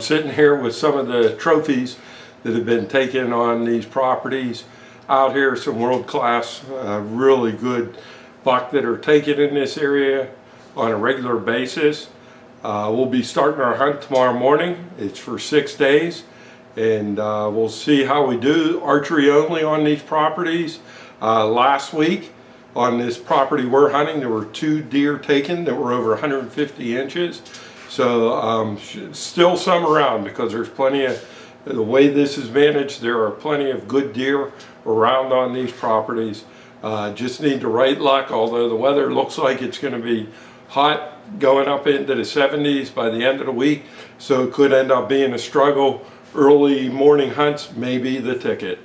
sitting here with some of the trophies that have been taken on these properties. Out here, some world-class, really good buck that are taken in this area on a regular basis. We'll be starting our hunt tomorrow morning. It's for 6 days, and we'll see how we do. Archery only on these properties. Last week on this property we're hunting, there were 2 deer taken that were over 150 inches. So still some around, because there's plenty of, the way this is managed, there are plenty of good deer around on these properties. Just need the right luck, although the weather looks like it's going to be hot, going up into the 70s by the end of the week, so it could end up being a struggle. Early morning hunts may be the ticket.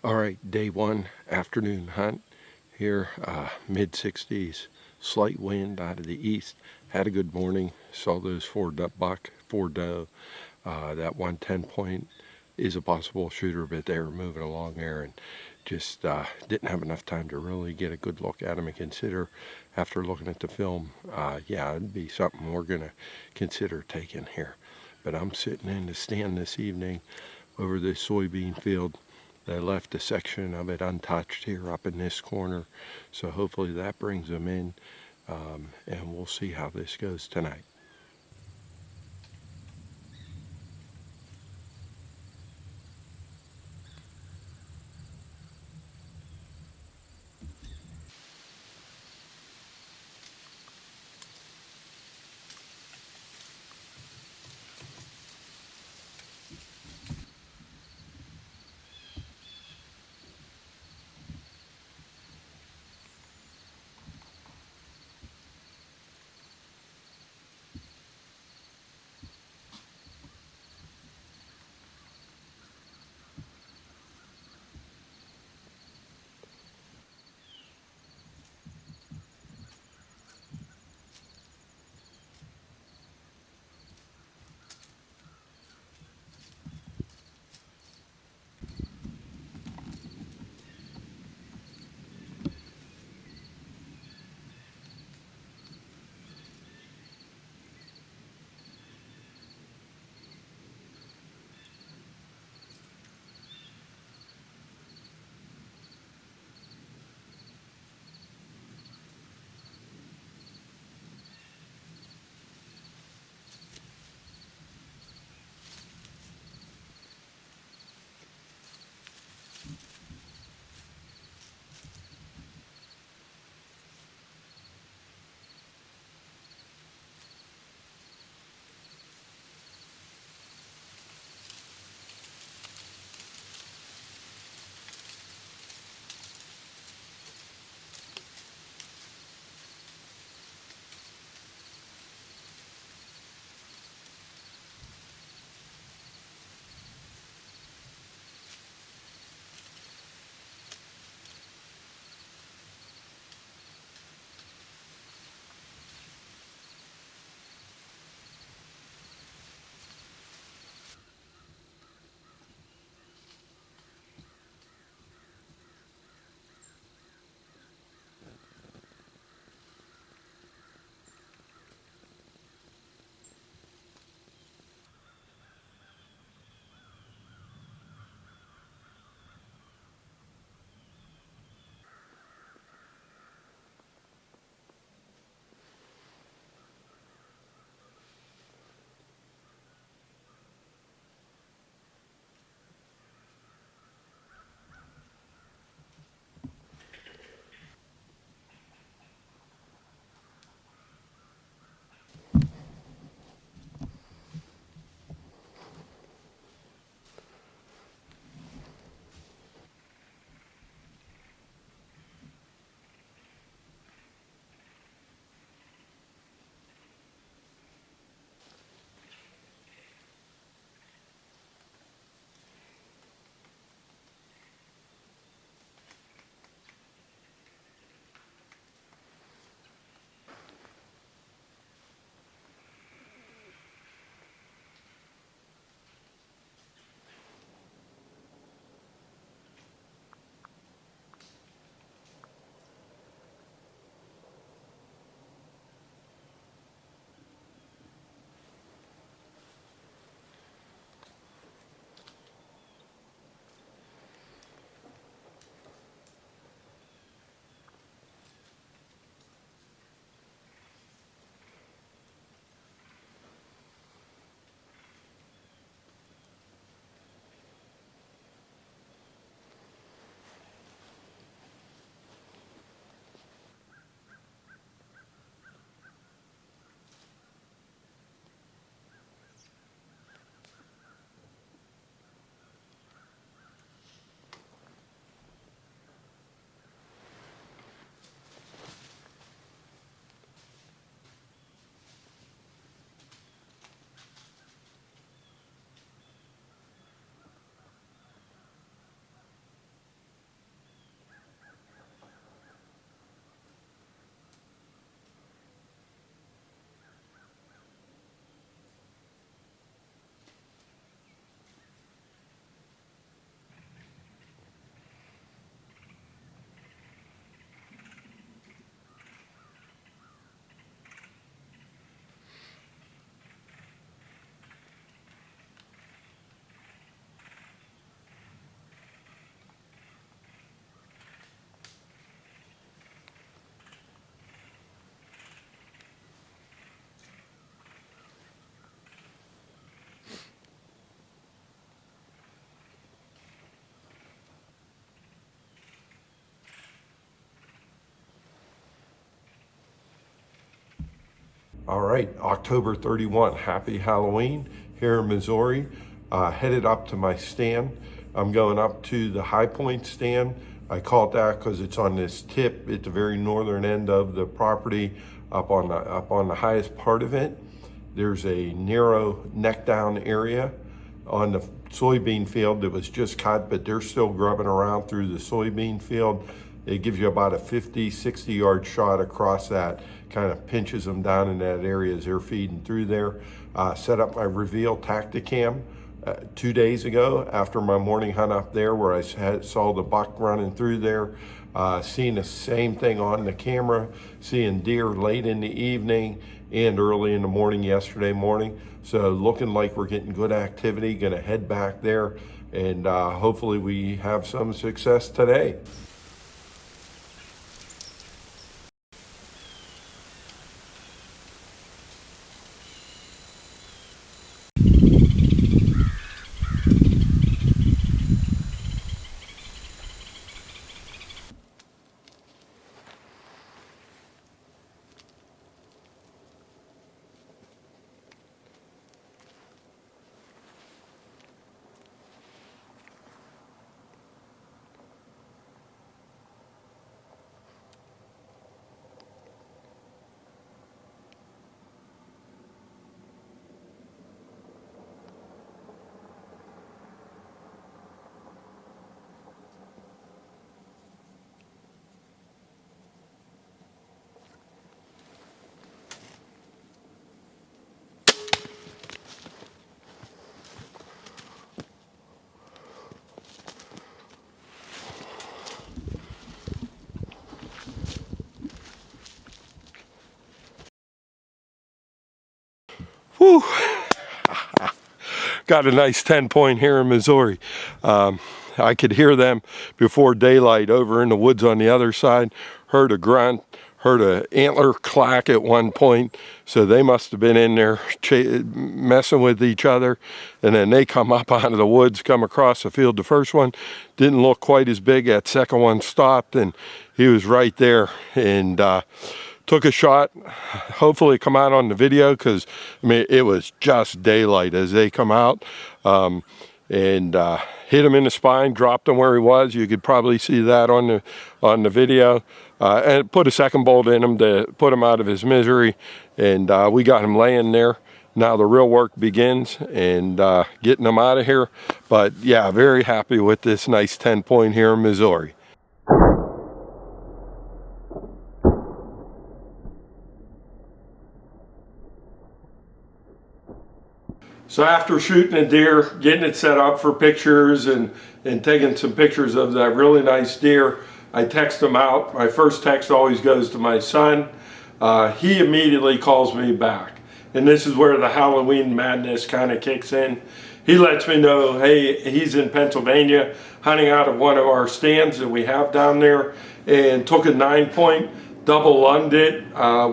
All right, day 1 afternoon hunt here, mid 60s, slight wind out of the east. Had a good morning, saw those 4 buck, 4 doe. That 110 point is a possible shooter, but they were moving along there, and just didn't have enough time to really get a good look at them and consider, after looking at the film, yeah, it'd be something we're gonna consider taking here. But I'm sitting in the stand this evening over this soybean field. They left a section of it untouched here up in this corner, so hopefully that brings them in, and we'll see how this goes tonight. All right, October 31, happy Halloween here in Missouri. Headed up to my stand. I'm going up to the High Point stand. I call it that because it's on this tip at the very northern end of the property, up on the highest part of it. There's a narrow neck down area on the soybean field that was just cut, but they're still grubbing around through the soybean field. It gives you about a 50, 60 yard shot across that, kind of pinches them down in that area as they're feeding through there. Set up my Reveal Tacticam 2 days ago after my morning hunt up there, where I saw the buck running through there. Seeing the same thing on the camera, seeing deer late in the evening and early in the morning yesterday morning. So looking like we're getting good activity. Gonna head back there and hopefully we have some success today. Whew. Got a nice 10-point here in Missouri. I could hear them before daylight over in the woods on the other side. Heard a grunt, heard an antler clack at one point. So they must have been in there messing with each other. And then they come up out of the woods, come across the field. The first one didn't look quite as big. That second one stopped and he was right there. And took a shot, hopefully come out on the video, because I mean it was just daylight as they come out, and hit him in the spine, dropped him where he was. You could probably see that on the video, and put a second bolt in him to put him out of his misery, and we got him laying there. Now the real work begins, and getting him out of here. But yeah, very happy with this nice 10-point here in Missouri. So after shooting a deer, getting it set up for pictures and taking some pictures of that really nice deer, I text him out. My first text always goes to my son. He immediately calls me back. And this is where the Halloween madness kind of kicks in. He lets me know, hey, he's in Pennsylvania, hunting out of one of our stands that we have down there, and took a 9-point, double lunged it,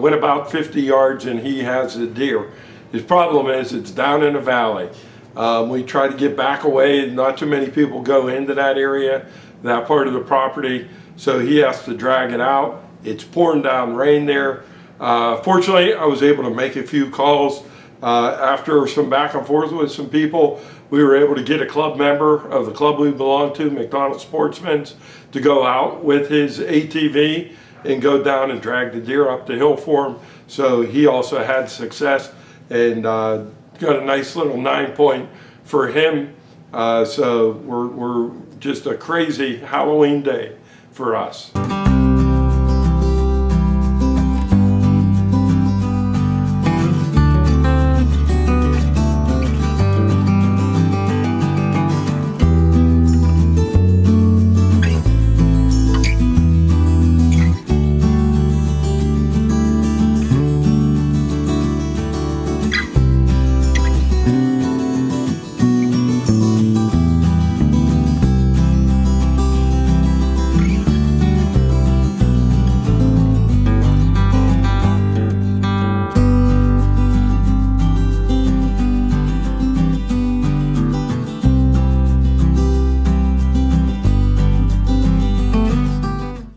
went about 50 yards, and he has a deer. His problem is it's down in a valley. We try to get back away. Not too many people go into that area, that part of the property, so he has to drag it out. It's pouring down rain there. Fortunately, I was able to make a few calls. After some back and forth with some people, we were able to get a club member of the club we belong to, McDonald Sportsman's, to go out with his ATV and go down and drag the deer up the hill for him. So he also had success and got a nice little 9-point for him. So we're just a crazy Halloween day for us.